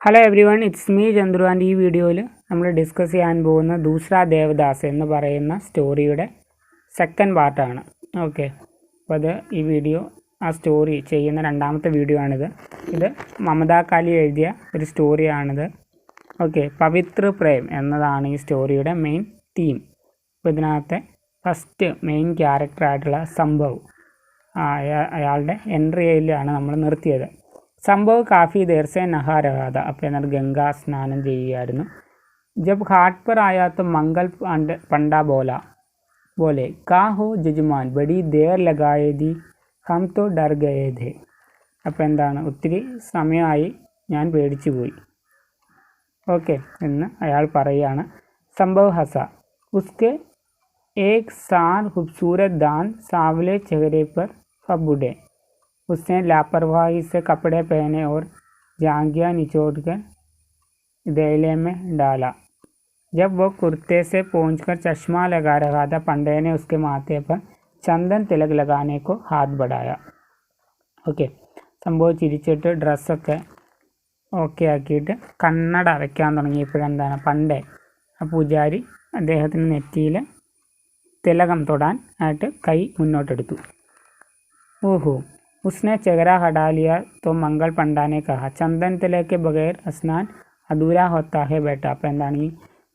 Hello every one, it's me Chandru. And ഈ വീഡിയോയിൽ നമ്മൾ ഡിസ്കസ് ചെയ്യാൻ പോകുന്ന ദൂസരാ ദേവദാസ് എന്ന് പറയുന്ന സ്റ്റോറിയുടെ സെക്കൻഡ് പാർട്ടാണ്. ഓക്കെ, അപ്പോൾ അത് ഈ വീഡിയോ ആ സ്റ്റോറി ചെയ്യുന്ന രണ്ടാമത്തെ വീഡിയോ ആണിത്. ഇത് മമതാ കാലി എഴുതിയ ഒരു സ്റ്റോറിയാണിത്. ഓക്കെ, പവിത്ര പ്രേം എന്നതാണ് ഈ സ്റ്റോറിയുടെ മെയിൻ തീം. അപ്പോൾ ഇതിനകത്തെ ഫസ്റ്റ് മെയിൻ ക്യാരക്ടറായിട്ടുള്ള സംഭവ്, അയാളുടെ എൻട്രിയിലാണ് നമ്മൾ നിർത്തിയത്. സംഭവ് काफ़ी देर से नहा रहा था. അപ്പോൾ എന്നിട്ട് ഗംഗാ സ്നാനം ചെയ്യുകയായിരുന്നു. जब घाट पर आया तो मंगल पंडा बोले का हो जजमान, बड़ी देर लगाए दी, हम तो डर गए थे. അപ്പോൾ എന്താണ്, ഒത്തിരി സമയമായി, ഞാൻ പേടിച്ചു പോയി. ഓക്കെ എന്ന് അയാൾ പറയുകയാണ്. സംഭവ് ഹസ ഉസ്കെ एक सार खूबसूरत दान सावले चेहरे पर फबुड़े. उसने लापरवाही से कपड़े पहने और जांघियाँ निचोड़कर देले में डाला. जब वो कुर्ते से पहुंचकर चश्मा लगा रहा था, पंडे ने उसके माथे पर चंदन तिलक लगाने को हाथ बढ़ाया. ഓക്കെ, സംഭവം ചിരിച്ചിട്ട് ഡ്രസ്സൊക്കെ ഓക്കെ ആക്കിയിട്ട് കണ്ണട വയ്ക്കാൻ തുടങ്ങിയപ്പോഴെന്താണ്, പണ്ടേ ആ പൂജാരി അദ്ദേഹത്തിന് നെറ്റിയിൽ തിലകം തൊടാൻ ആയിട്ട് കൈ മുന്നോട്ടെടുത്തു. ഓഹോ, उसने चेहरा हटा लिया तो मंगल पंडा ने कहा, चंदन तिलक के बगैर स्नान अधूरा होता है बेटा. അപ്പോൾ എന്താണ്, ഈ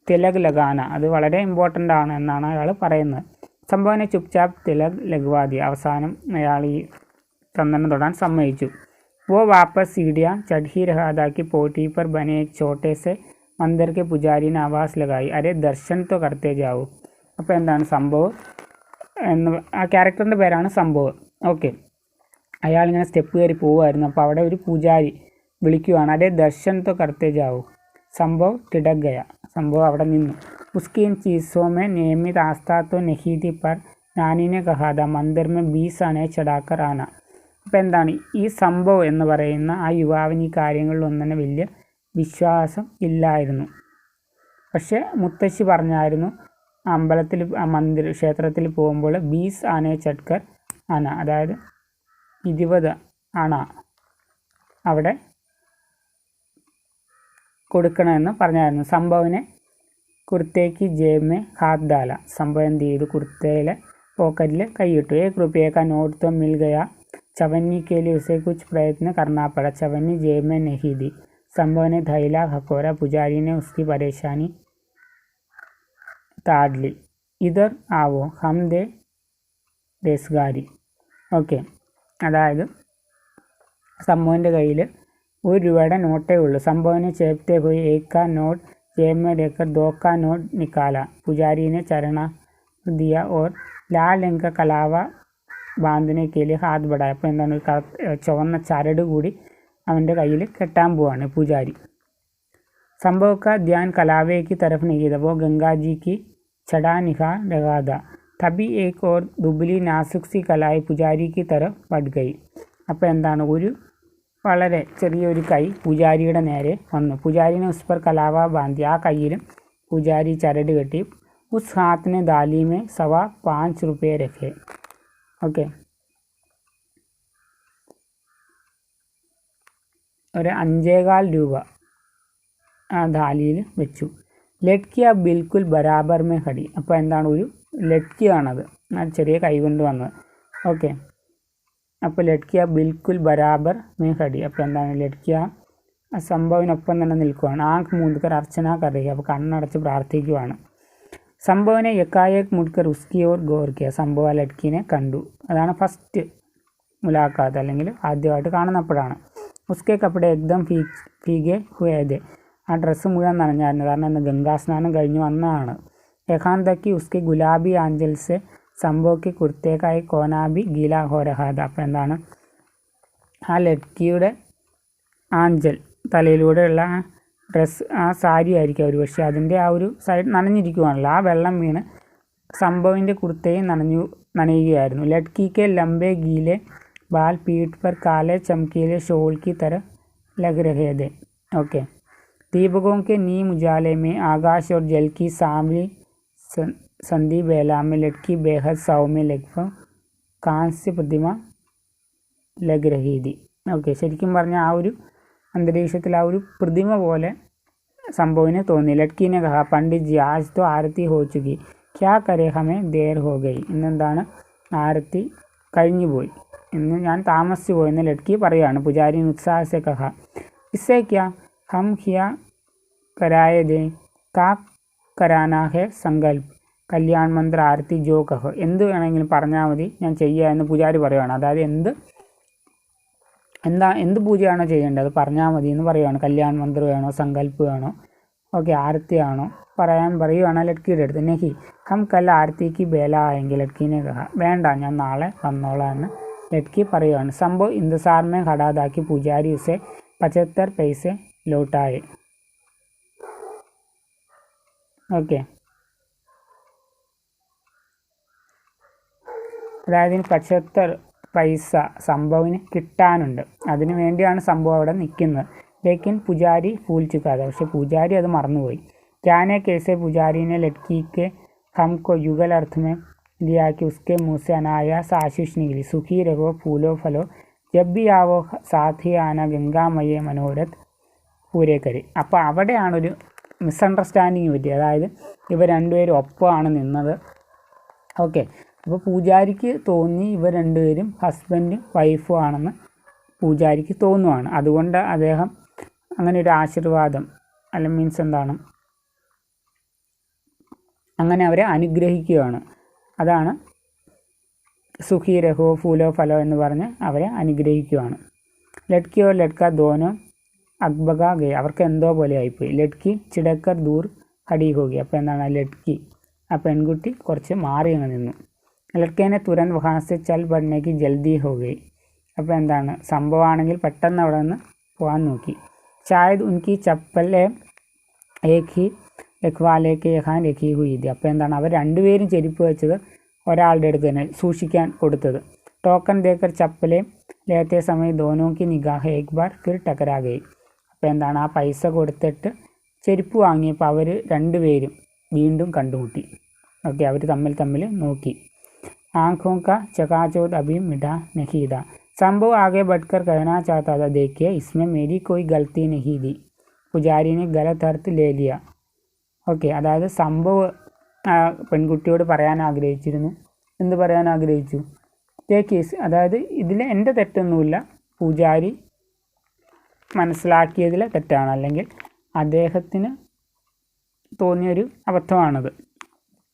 തിലക് ലഗാന അത് വളരെ ഇമ്പോർട്ടൻ്റ് ആണ് എന്നാണ് അയാൾ പറയുന്നത്. സംഭവനെ ചുപ്ചാപ്പ് തിലക് ലഗ്വാദി, അവസാനം അയാൾ ഈ ചന്ദനം തൊടാൻ സമ്മതിച്ചു. वो वापस सीढ़ियाँ चढ़ ही रहा था कि पोटी पर बने एक छोटे से मंदिर के पुजारी ने आवाज़ लगाई, अरे दर्शन तो करते जाओ. അപ്പോൾ എന്താണ്, സംഭവ് എന്ന് ആ ക്യാരക്ടറിൻ്റെ പേരാണ് സംഭവ്. ഓക്കെ, അയാളിങ്ങനെ സ്റ്റെപ്പ് കയറി പോവുമായിരുന്നു. അപ്പോൾ അവിടെ ഒരു പൂജാരി വിളിക്കുവാണ്, അതെ ദർശൻ തോ കർത്തേ ജാവോ. സംഭവ് ടിടക് ഗയ, സംഭവ് അവിടെ നിന്നു. ഉസ്കി ഇൻ ചീസോ മേ നിയമിത് ആസ്ഥാ തോ നഹീ തി, പർ നാനിനെ കഹാ ഥാ മന്ദിർ മേ 20 ആനെ ചടാക്കർ ആന. അപ്പോൾ എന്താണ്, ഈ സംഭവ് എന്ന് പറയുന്ന ആ യുവാവിന് ഈ കാര്യങ്ങളിലൊന്നും തന്നെ വലിയ വിശ്വാസം ഇല്ലായിരുന്നു. പക്ഷേ മുത്തശ്ശി പറഞ്ഞായിരുന്നു, അമ്പലത്തിൽ ക്ഷേത്രത്തിൽ പോകുമ്പോൾ 20 ആനെ ചട്കർ ആന, അതായത് 20 അണ അവിടെ കൊടുക്കണമെന്ന് പറഞ്ഞായിരുന്നു. സംഭവനെ കുർത്തേക്ക് ജേബ് ഹാത്ത് ഡാല, സംഭവം എന്ത് ചെയ്തു, കുർത്തയിലെ പോക്കറ്റിൽ കൈയിട്ടു. एक रुपये का नोट तो मिल गया, चवन्नी के लिए उसे कुछ प्रयत्न करना पड़ा, चवन्नी जेब में नहीं दी. संभव ने थैला खकोरा, पुजारी ने उसकी परेशानी ताड़ ली. इधर आओ हम दे देसगारी. ഓക്കെ, അതായത് സംഭവൻ്റെ കയ്യിൽ 1 രൂപയുടെ നോട്ടേ ഉള്ളൂ. സംഭവനെ ചേപ്ते हुए 1 का नोट जेब में लेकर 2 का नोट निकाला. पुजारी ने चरणा दिया और लाल रंग का कलावा बांधने के लिए हाथ बढ़ाया. അപ്പോൾ എന്താണ്, ഒരു ചുവന്ന ചരട് കൂടി അവൻ്റെ കയ്യിൽ കെട്ടാൻ പോവാണ് പൂജാരി. संभव का ध्यान कलावे की तरफ नहीं था, वो गंगा जी की छड़ा निगाह लगा था. तभी एक और दुबली नाजुक सी कलाई पुजारी की तरफ बढ़ गई. അപ്പോൾ എന്താണ്, ഒരു വളരെ ചെറിയൊരു കൈ പൂജാരിയുടെ നേരെ വന്നു. പുജാരിനെ ഉസ് पर കലാവ ബാന്തി, ആ കയ്യിലും പൂജാരി ചരട് കെട്ടി. ഉസ് ഹാത്തിനെ ദാലി മേ സവാ 5 रुपये രഖേ. ഓക്കെ, ഒരു 5.25 രൂപ ആ ധാലിയിൽ വെച്ചു. ലഡ്കിയ ബിൽക്കുൽ ബരാബർ മേ ഖടി. അപ്പോൾ എന്താണ്, ഒരു ലഡ്കിയാണത്, ആ ചെറിയ കൈ കൊണ്ട് വന്നത്. ഓക്കെ, അപ്പോൾ ലഡ്കിയ ബിൽക്കുൽ ബരാബർ മേ ഖടി. അപ്പോൾ എന്താണ്, ലഡ്കിയ സംഭവിനൊപ്പം തന്നെ നിൽക്കുകയാണ്. ആങ്ക് മൂന്തുകർ അർച്ചന കറിയുക, അപ്പോൾ കണ്ണടച്ച് പ്രാർത്ഥിക്കുവാണ്. സംഭവനെ യക്കായേക് മുഡ്കർ ഉസ്കി ഓർ ഗോർ കിയ, സംഭവ ലഡ്കിനെ കണ്ടു. അതാണ് ഫസ്റ്റ് മുലാഖാത്ത്, അല്ലെങ്കിൽ ആദ്യമായിട്ട് കാണുന്നപ്പോഴാണ്. ഉസ്കെ കപ്പടെ എക്ദം ഫീഗെ ഹുയേദെ, ആ ഡ്രസ്സ് മുഴുവൻ നനഞ്ഞായിരുന്നു, കാരണം ഇന്ന് ഗംഗാസ്നാനം കഴിഞ്ഞ് വന്നതാണ്. യഹാൻ തക്കി ഉസ്കെ ഗുലാബി ആഞ്ചൽ സെ സംഭവക്ക് കുർത്തേക്കായി കോനാബി ഗീല ഹോ രഹാദ. അപ്പോൾ എന്താണ്, ആ ലഡ്കിയുടെ ആഞ്ചൽ തലയിലൂടെയുള്ള ഡ്രസ്സ്, ആ സാരി ആയിരിക്കും ഒരു പക്ഷേ, അതിൻ്റെ ആ ഒരു സൈഡ് നനഞ്ഞിരിക്കുവാണല്ലോ, ആ വെള്ളം വീണ് സംഭവിൻ്റെ കുർത്തയും നനയുകയായിരുന്നു. ലഡ്കിക്ക് ലംബെ ഗീലെ ബാൽ പീठ पर काले चमकीले शोल की तरह लग रहे थे. ओके, दीपकों के नीम उजाले में आकाश और जल की सांवली संधि बेला में लड़की बेहद सौम्य लगभग कांस्य प्रतिमा लग रही थी. ഓക്കെ, ശരിക്കും പറഞ്ഞാൽ ആ ഒരു അന്തരീക്ഷത്തിൽ ആ ഒരു പ്രതിമ പോലെ സംഭവന് തോന്നി. ലഡ്കിനെ കഹ പണ്ഡിറ്റ് ജി ആജ് തോ ആരത്തി ഹോ ചുക്കി ക്യാ കരേ ഹമേ ദേർ ഹോ ഗയി. ഇന്നെന്താണ് ആരത്തി കഴിഞ്ഞു പോയി, ഇന്ന് ഞാൻ താമസിച്ചു പോയെന്ന് ലഡ്കി പറയുകയാണ്. പുജാരി ഉത്സാഹസെ കഹ ഇസ്സേ ക്യാ ഹം ഹിയാ കരായ ദേ കാ കരാനാ ഹെ സങ്കൽപ്പ് കല്യാൺ മന്ത്ര ആരത്തി ജോ കഹോ. എന്ത് വേണമെങ്കിലും പറഞ്ഞാൽ മതി, ഞാൻ ചെയ്യുക എന്ന് പൂജാരി പറയുകയാണ്. അതായത് എന്ത് പൂജയാണോ ചെയ്യേണ്ടത് അത് പറഞ്ഞാൽ മതി എന്ന് പറയുകയാണ്. കല്യാൺ മന്ത്രം വേണോ, സങ്കല്പ് വേണോ, ഓക്കെ ആരത്തിയാണോ പറയുകയാണ് ലഡ്കിയുടെ അടുത്ത്. നെഹി ഹം കൽ ആരത്തിക്ക് ബേല ആയെങ്കിൽ ലഡ്കിനെ കഹ. വേണ്ട, ഞാൻ നാളെ വന്നോളാം എന്ന് ലഡ്കി പറയുകയാണ്. സംഭവ് ഇന്ദസാർ മേ ഖടാതാക്കി പൂജാരി ഉസെ 75 പൈസെ ലോട്ടായെ. ഓക്കെ, അതായത് 75 പൈസ സംഭവിന് കിട്ടാനുണ്ട്, അതിനു വേണ്ടിയാണ് സംഭവം അവിടെ നിൽക്കുന്നത്. ലേക്കിൻ പുജാരി ഫൂൽ ചുക്കാതെ, പക്ഷെ പൂജാരി അത് മറന്നുപോയി. ജാനെ കേസെ പുജാരിനെ ലഡ്കിക്ക് ഹംകോ യുഗൽ അർത്ഥമേ लिया कि उसके मुँह से अनायास आशीष निकली सुखी रहो फूलो फलो जब भी आवो साथ ही आना ഗംഗാമയെ മനോരഥ് പൂരെ കരി. അപ്പോൾ അവിടെയാണൊരു മിസ്അണ്ടർസ്റ്റാൻഡിങ് പറ്റിയത്. അതായത് ഇവർ രണ്ടുപേരും ഒപ്പമാണ് നിന്നത്. ഓക്കെ, അപ്പോൾ പൂജാരിക്ക് തോന്നി ഇവർ രണ്ടുപേരും ഹസ്ബൻഡും വൈഫും ആണെന്ന് പൂജാരിക്ക് തോന്നുവാണ്. അതുകൊണ്ട് അദ്ദേഹം അങ്ങനെ ഒരു ആശീർവാദം അല്ല മീൻസ് എന്താണ്, അങ്ങനെ അവരെ അനുഗ്രഹിക്കുകയാണ്. അതാണ് സുഖി രഹോ ഫൂലോ ഫലോ എന്ന് പറഞ്ഞ് അവരെ അനുഗ്രഹിക്കുകയാണ്. ലഡ്കിയോ ലഡ്ക ദോനോ അക്ബക ഗേ, അവർക്ക് എന്തോ പോലെ ആയിപ്പോയി. ലഡ്കി ചിടക്കർ ദൂർ ഹടി ഹോഗി, അപ്പോൾ എന്താണ് ലഡ്കി ആ പെൺകുട്ടി കുറച്ച് മാറി അങ്ങ് നിന്നു. ലഡ്ക്കേനെ തുരന്ത് വഹാസെ ചൽ പഠനേക്ക് ജൽദി ഹോഗി, അപ്പോൾ എന്താണ് സംഭവമാണെങ്കിൽ പെട്ടെന്ന് അവിടെ നിന്ന് പോകാൻ നോക്കി. ഷായദ് ഉൻകി ചപ്പലെ ഏക് ഹി രഖ്വാലേക്ക് യഹാൻ രഖി ഹുയി തി, അപ്പോൾ എന്താണ് അവർ രണ്ടുപേരും ചെരുപ്പ് വെച്ചത് ഒരാളുടെ അടുത്ത് തന്നെ സൂക്ഷിക്കാൻ കൊടുത്തത്. ടോക്കൺ ദേക്കർ ചപ്പലെ ലേത്തെ സമയം ദോനോക്ക് നിഗാഹ് ഏക് ബാർ ഫിർ ടക്കരാ ഗയി, അപ്പോൾ എന്താണ് ആ പൈസ കൊടുത്തിട്ട് ചെരുപ്പ് വാങ്ങിയപ്പോൾ അവർ രണ്ടുപേരും വീണ്ടും കണ്ടുമുട്ടി. ഓക്കെ, അവർ തമ്മിൽ നോക്കി. ആँखों का चकाचौंध अभी मिटा नहीं था. संभव आगे बढ़कर कहना चाहता था देखिए इसमें मेरी कोई गलती नहीं थी. पुजारी ने गलत अर्थ ले लिया. ഓക്കെ, അതായത് സംഭവ് പെൺകുട്ടിയോട് പറയാൻ ആഗ്രഹിച്ചിരുന്നു. എന്ത് പറയാൻ ആഗ്രഹിച്ചു? കേസ്, അതായത് ഇതിൽ എൻ്റെ തെറ്റൊന്നുമില്ല, പൂജാരി മനസ്സിലാക്കിയതിൽ തെറ്റാണ്, അല്ലെങ്കിൽ അദ്ദേഹത്തിന് തോന്നിയൊരു അബദ്ധമാണത്.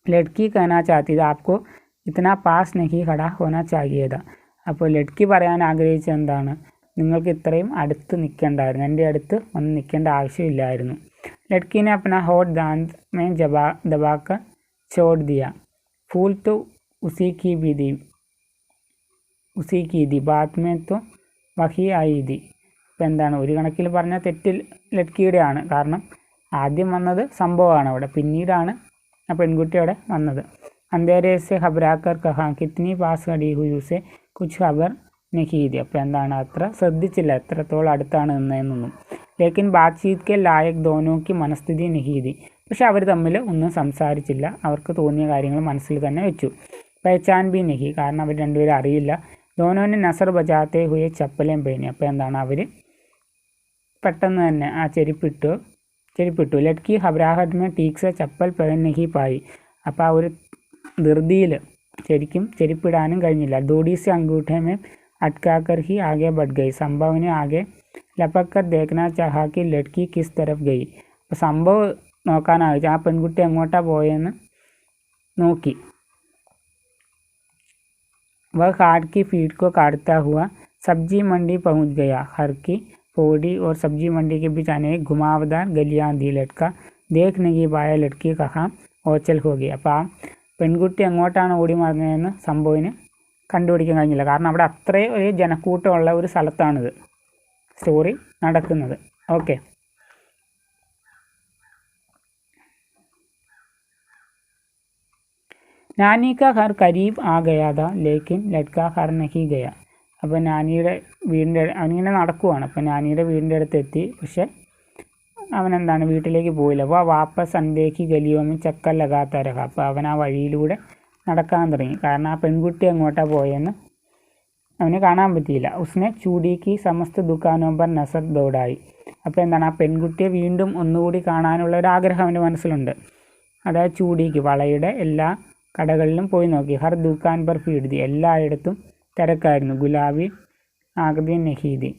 ലഡ്കി कहना चाहती थी आपको इतना पास नहीं खड़ा होना चाहिए था. അപ്പോൾ ലഡ്കി പറയാൻ ആഗ്രഹിച്ചത് എന്താണ്, നിങ്ങൾക്ക് ഇത്രയും അടുത്ത് നിൽക്കേണ്ടായിരുന്നു, എൻ്റെ അടുത്ത് വന്ന് നിൽക്കേണ്ട ആവശ്യമില്ലായിരുന്നു. ലഡ്കിനെ अपना होठ दांत में दबाकर छोड़ दिया. फूल तो उसी की थी बात में तो वही आई थी. അപ്പോൾ എന്താണ് ഒരു കണക്കിൽ പറഞ്ഞാൽ തെറ്റിൽ ലഡ്കിയുടെയാണ്. കാരണം ആദ്യം വന്നത് സംഭവമാണ് അവിടെ, പിന്നീടാണ് ആ പെൺകുട്ടി അവിടെ വന്നത്. അന്തേരെ സെ ഖബറാക്കർ കഹാ കിത്നി പാസ് ഖടി ഹുയി ഉസെ കുച്ച് ഖബർ നഹീ തി. അപ്പോൾ എന്താണ് അത്ര ശ്രദ്ധിച്ചില്ല എത്രത്തോളം അടുത്താണ് നിന്നതെന്നൊന്നും. ലേക്കിൻ ബാത്ചീത് കെ ലായക് ദോനോക്ക് മനസ്ഥിതി നഹീ തി. പക്ഷെ അവർ തമ്മിൽ ഒന്നും സംസാരിച്ചില്ല, അവർക്ക് തോന്നിയ കാര്യങ്ങൾ മനസ്സിൽ തന്നെ വെച്ചു. പഹചാൻ ബി നഹി, കാരണം അവർ രണ്ടുപേരും അറിയില്ല. ദോനോനെ നസർ ബജാത്തെ ഹുയെ ചപ്പലേം പേനി. അപ്പോൾ എന്താണ് അവർ പെട്ടെന്ന് തന്നെ ആ ചെരുപ്പിട്ടു. ലഡ്കി ഖബറാഹട്ട് മേ ടീക് സെ ചപ്പൽ പഹൻ നഹി പായി. അപ്പോൾ ആ ഒരു ധൃതിയിൽ ശരിക്കും ചെരുപ്പിടാനും കഴിഞ്ഞില്ല. ദോടി സെ അംഗൂഠെ മേ അട്കാക്കർ ഹി ആകെ ബഡ് ഗയി. സംഭവനെ ആകെ ലപക്കർ ദേഖന ചാഹാ കി ലഡ്കി കിസ് തരഫ് ഗയി. അപ്പോൾ സംഭവം നോക്കാനായി ആ പെൺകുട്ടി എങ്ങോട്ടാണ് പോയെന്ന് നോക്കി. वह खाट की फीट को काटता हुआ सब्जी मंडी पहुंच गया. हर की पौड़ी और सब्जी मंडी के बीच अनेक घुमावदार गलियां थी. लड़का देख नहीं पाया लड़की कहाँ ഓച്ചൽ ഹോഗി. അപ്പോൾ ആ പെൺകുട്ടി എങ്ങോട്ടാണ് ഓടി മറിഞ്ഞതെന്ന് സംഭവത്തിന് കണ്ടുപിടിക്കാൻ കഴിഞ്ഞില്ല. കാരണം അവിടെ അത്രയും ഒരു ജനക്കൂട്ടമുള്ള ഒരു സ്ഥലത്താണിത് സ്റ്റോറി നടക്കുന്നത്. ഓക്കെ, നാനി കാ ഘർ കരീബ് ആ ഗയാ താ ലേക്കിൻ ലഡ്കാ ഘർ നഹി ഗയാ. അപ്പോൾ നാനിയുടെ വീടിൻ്റെ അവനിങ്ങനെ നടക്കുവാണ്. അപ്പോൾ നാനിയുടെ വീടിൻ്റെ അടുത്ത് എത്തി, പക്ഷെ അവനെന്താണ് വീട്ടിലേക്ക് പോയില്ല. അപ്പോൾ വാപ്പസ് അന്തേക്ക് ഗലിയോമി ചക്കൽ ലഗാത്ത രഹ. അപ്പോൾ അവൻ ആ വഴിയിലൂടെ നടക്കാൻ തുടങ്ങി. കാരണം ആ പെൺകുട്ടി എങ്ങോട്ടാണ് പോയെന്ന് അവന് കാണാൻ പറ്റിയില്ല. ഉസ്നെ ചൂടി കി സമസ്ത ദുക്കാനോं पर नजर दौड़ाई. അപ്പോൾ എന്താണ്, ആ പെൺകുട്ടിയെ വീണ്ടും ഒന്നുകൂടി കാണാനുള്ള ഒരു ആഗ്രഹം അവൻ്റെ മനസ്സിലുണ്ട്. അതായത് ചൂടിക്ക്, വളയുടെ എല്ലാ കടകളിലും പോയി നോക്കി. ഹർ ദുക്കാൻ പർ ഫീഡ് ദി, എല്ലായിടത്തും തിരക്കായിരുന്നു. ഗുലാബി ആകൃതി നെഹീദി,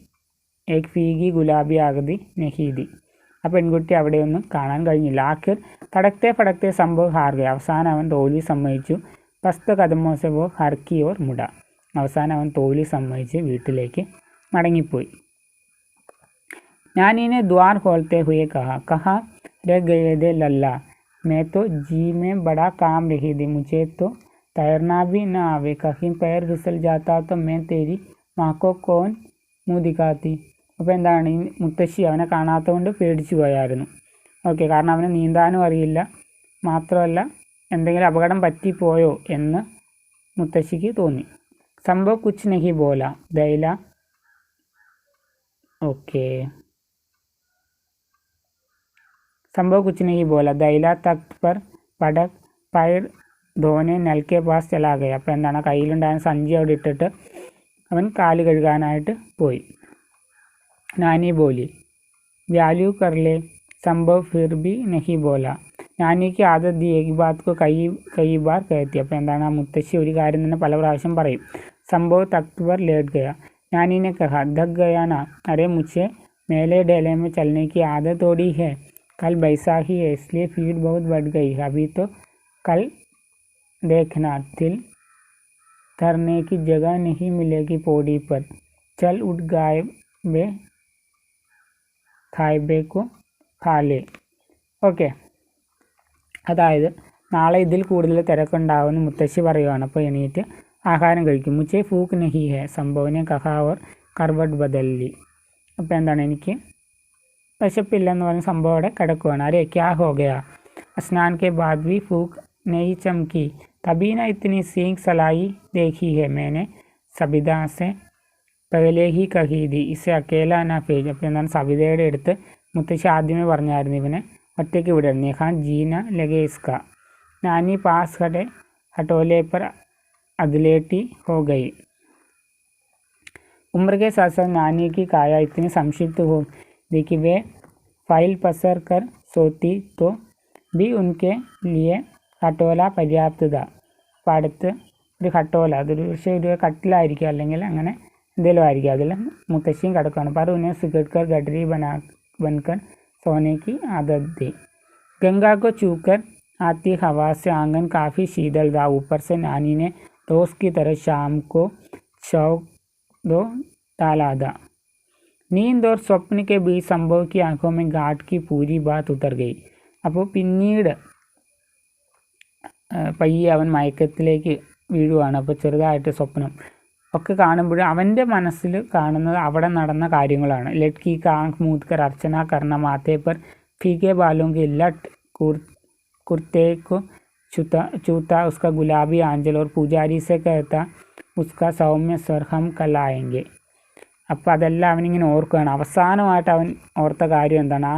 ഏക് ഫീഗി ഗുലാബി ആകൃതി നെഹീദി. ആ പെൺകുട്ടി അവിടെയൊന്നും കാണാൻ കഴിഞ്ഞില്ല. ആഖിർ തടക്തെ ഫടക്തെ സംഭവ് ഹാർ ഗയ, അവസാനം അവൻ തോൽവി സമ്മതിച്ചു. പസ്ത കദമോസെ വോ ഹർക്കി ഓർ മുട, അവസാനം അവൻ തോൽവി സമ്മതിച്ച് വീട്ടിലേക്ക് മടങ്ങിപ്പോയി. नानी ने द्वार खोलते हुए कहा, कहाँ रह गए थे लल्ला, मैं तो जी में बड़ा काम रही थी, मुझे तो तैरना भी न आवे, कहीं पैर फिसल जाता तो मैं तेरी माँ को कौन मुँह दिखाती. അപ്പോൾ എന്താണ്, ഈ മുത്തശ്ശി അവനെ കാണാത്തതുകൊണ്ട് പേടിച്ചു പോയായിരുന്നു. ഓക്കെ, കാരണം അവന് നീന്താനും അറിയില്ല, മാത്രമല്ല എന്തെങ്കിലും അപകടം പറ്റിപ്പോയോ എന്ന് മുത്തശ്ശിക്ക് തോന്നി. സംഭവ് കുച്ച് നഹി ബോല ദൈല, ഓക്കെ, സംഭവ് കുച്ച് നഹി ബോല ദൈല തഖ്ത് പർ പടക് പൈർ ധോനെ നൽക്കെ പാസ് ചലാ ഗയ. അപ്പോൾ എന്താണ്, കയ്യിലുണ്ടായ സഞ്ചി അവിടെ ഇട്ടിട്ട് അവൻ കാല് കഴുകാനായിട്ട് പോയി. നാനി ബോലി വ്യാല്യൂ കർലെ, സംഭവ് ഫിർ ബി നഹി ബോല. നാനിക്ക് ആദത് ദി ഏക് ബാത് കോ കൈ ബാർ കഹത്തി. അപ്പോൾ എന്താണ്, ആ മുത്തശ്ശി ഒരു കാര്യം തന്നെ പല പ്രാവശ്യം പറയും. സംഭവ് തഖ്ത് പർ ലേട്ട് ഗയ. നാനിനെ കഹ ധക് ഗയാ നാ, അരെ മുझे मेले डेले में चलने की आदत थोड़ी है, कल बैसाखी है इसलिए भीड़ बहुत बढ़ गई है, अभी तो कल देखना तिल धरने की जगह नहीं मिलेगी पौड़ी पर, चल उठ गाय बे खाइबे को खा ले. ഓക്കെ, അതായത് നാളെ ഇതിൽ കൂടുതൽ തിരക്കുണ്ടാവുമെന്ന് മുത്തശ്ശി പറയുവാണ്. അപ്പോൾ എണീറ്റ് ആഹാരം കഴിക്കും. മുझे भूख नहीं है, സംഭവനെ കഹാ ഓർ കർവട്ട് ബദലി. അപ്പോൾ എന്താണ്, എനിക്ക് വിശപ്പില്ലെന്ന് പറഞ്ഞ സംഭവം അവിടെ കിടക്കുവാണ്. അരെ ക്യാ ഹോ ഗയാ, സ്നാൻ കെ ബാദ് भी भूख नहीं चमकी, तभी ना इतनी सीख सलाई देखी है मैंने, സബിത से पहले ही कही थी इसे अकेला ना भेज. അപ്പോൾ എന്താണ്, സബിതയുടെ അടുത്ത് മുത്തശ്ശി ആദ്യമേ പറഞ്ഞായിരുന്നു ഇവനെ ഒറ്റയ്ക്ക് വിടരുത്. നെഹാൻ ജീന ലഗേ ഇസ്ക, നാനി പാസ് ഹടെ ഹട്ടോലെ पर अदलेटी हो गई. उम्र के साथ साथ नानी की काया इतनी संक्षिप्त हो गई कि वे फाइल पसर कर सोती तो भी उनके लिए खटोला पर्याप्त था. അപ്പോൾ അടുത്ത് ഒരു ഖട്ടോല, അതൊരു പക്ഷേ ഒരു കട്ടിലായിരിക്കും, അല്ലെങ്കിൽ അങ്ങനെ എന്തെങ്കിലും ആയിരിക്കും, അതിൽ മുത്തശ്ശിയും കിടക്കുകയാണ്. पर उन्हें सिगट कर गडरी बनकर सोने की आदत थी. गंगा को छूकर आती हवा से आंगन काफ़ी शीतल था. ऊपर से नानी ने रोज़ की तरह शाम को शौक दो डाला था. नींद और स्वप्न के बीच संभव की आंखों में गाठ की पूरी बात उतर गई. അപ്പോൾ പിന്നീട് പയ്യെ അവൻ മയക്കത്തിലേക്ക് വീഴുവാണ്. അപ്പോൾ ചെറുതായിട്ട് സ്വപ്നം ഒക്കെ കാണുമ്പോഴും അവൻ്റെ മനസ്സിൽ കാണുന്നത് അവിടെ നടന്ന കാര്യങ്ങളാണ്. ലഡ്കി കാ ആँख मूंद कर अर्चना करना, माथे पर फीके बालों की लट, कुर्ते को चूता उसका गुलाबी आंचल, और पुजारी से कहता उसका सौम्य स्वर, हम कल आएंगे. അപ്പോൾ അതെല്ലാം അവനിങ്ങനെ ഓർക്കുകയാണ്. അവസാനമായിട്ട് അവൻ ഓർത്ത കാര്യം എന്താണ്, ആ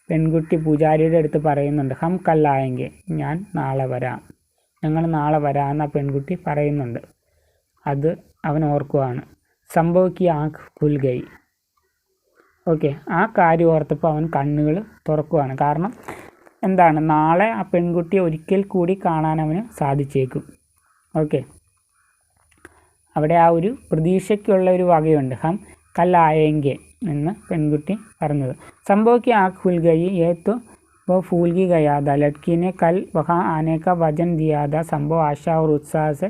പെൺകുട്ടി പൂജാരിയുടെ അടുത്ത് പറയുന്നുണ്ട്, ഹം കൽ ആയെങ്കിൽ, ഞാൻ നാളെ വരാം, ഞങ്ങൾ നാളെ വരാമെന്ന് ആ പെൺകുട്ടി പറയുന്നുണ്ട്. അത് അവൻ ഓർക്കുകയാണ്. സംഭവിക്ക് ആँख खुल गई. ഓക്കെ, ആ കാര്യം ഓർത്തപ്പോൾ അവൻ കണ്ണുകൾ തുറക്കുകയാണ്. കാരണം എന്താണ്, നാളെ ആ പെൺകുട്ടിയെ ഒരിക്കൽ കൂടി കാണാൻ അവന് സാധിച്ചേക്കും. ഓക്കെ, അവിടെ ആ ഒരു പ്രതീക്ഷയ്ക്കുള്ള ഒരു വകയുണ്ട്. ഹം കൽ ആയെങ്കിൽ എന്ന് പെൺകുട്ടി പറഞ്ഞത്. സംഭവിക്ക് ആँख खुल गई, ये तो वो फूल की गया था, लड़की ने कल वहाँ आने का वचन दिया था. സംഭവ ആശ और उत्साह से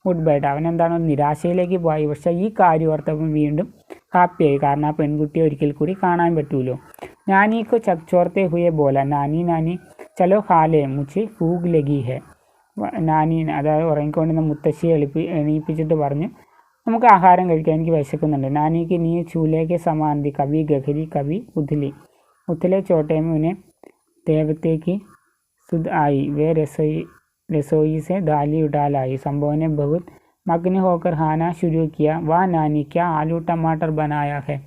ഉഡ് ബൈട്ട്. അവനെന്താണ്, നിരാശയിലേക്ക് പോയി. പക്ഷേ ഈ കാര്യം ഓർത്തപ്പം വീണ്ടും ഹാപ്പിയായി, കാരണം ആ പെൺകുട്ടിയെ ഒരിക്കൽ കൂടി കാണാൻ പറ്റുമല്ലോ. നാനിക്ക് ചക്ചോർത്തെ ഹുയെ ബോല, നാനി നാനി ചലോ ഹാലേ മുझे ഭൂഖ് ലഗി ഹെ. നാനി, അതായത് ഉറങ്ങിക്കൊണ്ടിരുന്ന മുത്തശ്ശിയെ എണീപ്പിച്ചിട്ട് പറഞ്ഞു, നമുക്ക് ആഹാരം കഴിക്കാൻ, എനിക്ക് വിശക്കുന്നുണ്ട്. നാനിക്ക് നീ ചൂലേക്ക് സമാന്തി, കവി ഗഹരി കവി ഉഥലി, ഉഥലെ ചോട്ടേ में उन्हें देवते की सुध आई, वे रसोई से दाली उठा लाई. संभव ने बहुत मग्न होकर खाना शुरू किया. वाह नानी, क्या आलू टमाटर बनाया है,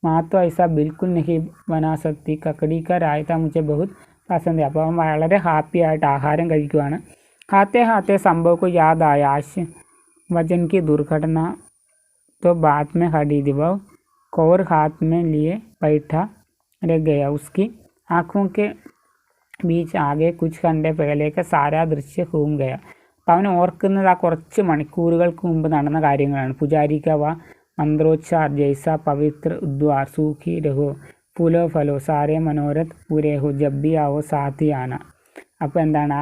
माँ तो ऐसा बिल्कुल नहीं बना सकती, ककड़ी का रायता मुझे बहुत पसंद है. അപ്പോൾ അവൻ വളരെ ഹാപ്പി ആയിട്ട് ആഹാരം കഴിക്കുവാണ്. ഹാത്തെ ഹാത്തെ സംഭവക്ക് യാദായ ആശ് വജൻ की दुर्घटना तो बाद में खरीदी वह कौर हाथ में लिए बैठा रह गया उसकी आँखों के बीच ആകെ കുച്ച് കണ്ടേ പഹലേക്ക് സാരാ ദൃശ്യ ഘൂം ഗയ. അപ്പം അവൻ ഓർക്കുന്നത് ആ കുറച്ച് മണിക്കൂറുകൾക്ക് മുമ്പ് നടന്ന കാര്യങ്ങളാണ്. പുജാരി ക വ മന്ത്രോച്ചാർ ജൈസ പവിത്ര ഉദ്വാർ സൂഖി രഹോ ഫുലോ ഫലോ സാരേ മനോരഥ് പൂരേ ഹോ ജബ്ബി ആവോ സാത്തി ആന. അപ്പോൾ എന്താണ്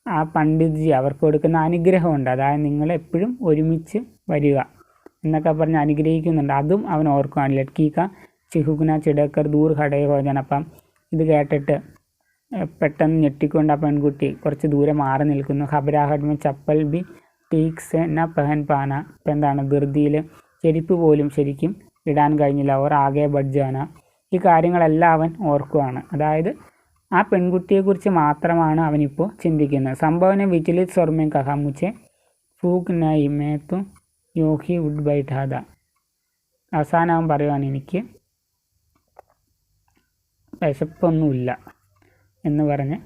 ആ പണ്ഡിറ്റ്ജി അവർക്ക് കൊടുക്കുന്ന അനുഗ്രഹമുണ്ട്. അതായത് നിങ്ങളെപ്പോഴും ഒരുമിച്ച് വരിക എന്നൊക്കെ പറഞ്ഞ് അനുഗ്രഹിക്കുന്നുണ്ട്. അതും അവൻ ഓർക്കുകയാണ്. ലഡ്കീക്ക ചിഹുഗ്ന ചിടക്കർ ദൂർ ഖടേ ഹോജൻ. അപ്പം ഇത് കേട്ടിട്ട് പെട്ടെന്ന് ഞെട്ടിക്കൊണ്ട് ആ പെൺകുട്ടി കുറച്ച് ദൂരെ മാറി നിൽക്കുന്നു. ഖബരാഹഡ് ചപ്പൽ ബി ടീക്ക് സെ ന പെഹൻ പാന. ഇപ്പം എന്താണ് ധൃതിയിൽ ചെരുപ്പ് പോലും ശരിക്കും ഇടാൻ കഴിഞ്ഞില്ല. അവർ ആകെ ബഡ്ജാന. ഈ കാര്യങ്ങളെല്ലാം അവൻ ഓർക്കുകയാണ്. അതായത് ആ പെൺകുട്ടിയെക്കുറിച്ച് മാത്രമാണ് അവനിപ്പോൾ ചിന്തിക്കുന്നത്. സംഭവനെ വിചലിത് സ്വർമ്മ കഹ മുച്ചെ ഫൂക്ക് നൈ മേത്തു യോഹി വുഡ് ബൈഠാദ. അവസാനം അവൻ പറയുവാണ് എനിക്ക് വിശപ്പൊന്നുമില്ല എന്ന് പറഞ്ഞ്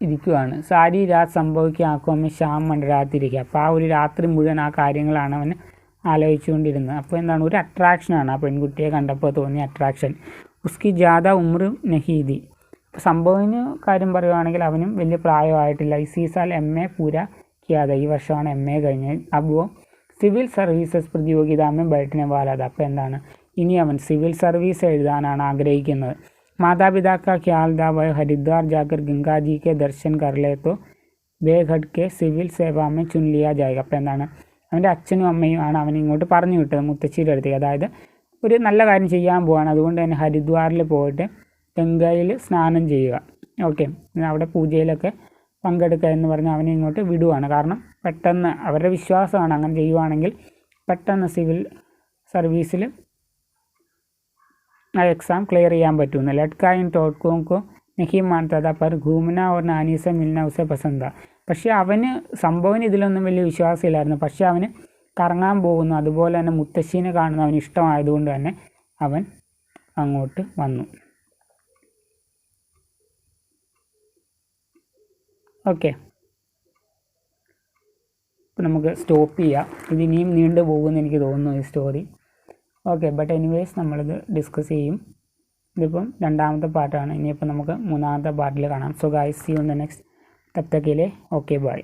ഇരിക്കുവാണ്. സാരി രാത് സംഭവിക്കുക ആക്കുമ്പോൾ ശ്യാം മണ്ടരാത്തിരിക്കുക. അപ്പോൾ ആ ഒരു രാത്രി മുഴുവൻ ആ കാര്യങ്ങളാണ് അവൻ ആലോചിച്ചുകൊണ്ടിരുന്നത്. അപ്പോൾ എന്താണ് ഒരു അട്രാക്ഷനാണ് ആ പെൺകുട്ടിയെ കണ്ടപ്പോൾ തോന്നിയ അട്രാക്ഷൻ. ഉസ്കി ജാദ ഉമ്ര നഹീദി. ഇപ്പോൾ സംഭവത്തിന് കാര്യം പറയുവാണെങ്കിൽ അവനും വലിയ പ്രായമായിട്ടില്ല. ഇസീസാൽ MA പൂര കിയാത. ഈ വർഷമാണ് MA കഴിഞ്ഞത്. അപ്പോൾ സിവിൽ സർവീസസ് പ്രതിയോഗിതാമേ ബൈഠനെ വാലാത. അപ്പോൾ എന്താണ് ഇനി അവൻ സിവിൽ സർവീസ് എഴുതാനാണ് ആഗ്രഹിക്കുന്നത്. माता-पिता का ख्याल था वह हरिद्वार जाकर गंगा जी के दर्शन कर ले तो बेघट के സിവിൽ സേവാ में चुन लिया जाएगा. അപ്പോൾ എന്താണ് അവൻ്റെ അച്ഛനും അമ്മയും ആണ് അവൻ ഇങ്ങോട്ട് പറഞ്ഞു വിട്ടത് മുത്തശ്ശിയുടെ അടുത്തേക്ക്. അതായത് ഒരു നല്ല കാര്യം ചെയ്യാൻ പോവാണ്, അതുകൊണ്ട് തന്നെ ഹരിദ്വാറിൽ പോയിട്ട് ഗംഗയിൽ സ്നാനം ചെയ്യുക, ഓക്കെ, അവിടെ പൂജയിലൊക്കെ പങ്കെടുക്കുക എന്ന് പറഞ്ഞ് അവനെ ഇങ്ങോട്ട് വിടുവാണ്. കാരണം പെട്ടെന്ന് അവരുടെ വിശ്വാസമാണ് അങ്ങനെ ചെയ്യുവാണെങ്കിൽ പെട്ടെന്ന് സിവിൽ സർവീസിൽ ആ എക്സാം ക്ലിയർ ചെയ്യാൻ പറ്റുമെന്ന്. ലഡ്ക ഇൻ ടോട്ട്കോം കോ നഹി മാനതാ താ പർ ഘൂമന ഓർ നാനി സെ മിൽന ഉസെ പസന്ദ. പക്ഷേ അവന് സംഭവന് ഇതിലൊന്നും വലിയ വിശ്വാസമില്ലായിരുന്നു. പക്ഷേ അവന് കറങ്ങാൻ പോകുന്നു, അതുപോലെ തന്നെ മുത്തശ്ശീനെ കാണുന്ന അവന് ഇഷ്ടമായതുകൊണ്ട് തന്നെ അവൻ അങ്ങോട്ട് വന്നു. ഓക്കെ, അപ്പോൾ നമുക്ക് സ്റ്റോപ്പ് ചെയ്യാം. ഇതിനിയും നീണ്ടു പോകുമെന്ന് എനിക്ക് തോന്നുന്നു ഈ സ്റ്റോറി. ഓക്കെ, ബട്ട് എനിവേസ് നമ്മളിത് ഡിസ്കസ് ചെയ്യും. ഇതിപ്പം രണ്ടാമത്തെ പാർട്ടാണ്. ഇനിയിപ്പോൾ നമുക്ക് മൂന്നാമത്തെ പാർട്ടിൽ കാണാം. So guys, see you in the next. തബ് തക് के लिए ओके बाय.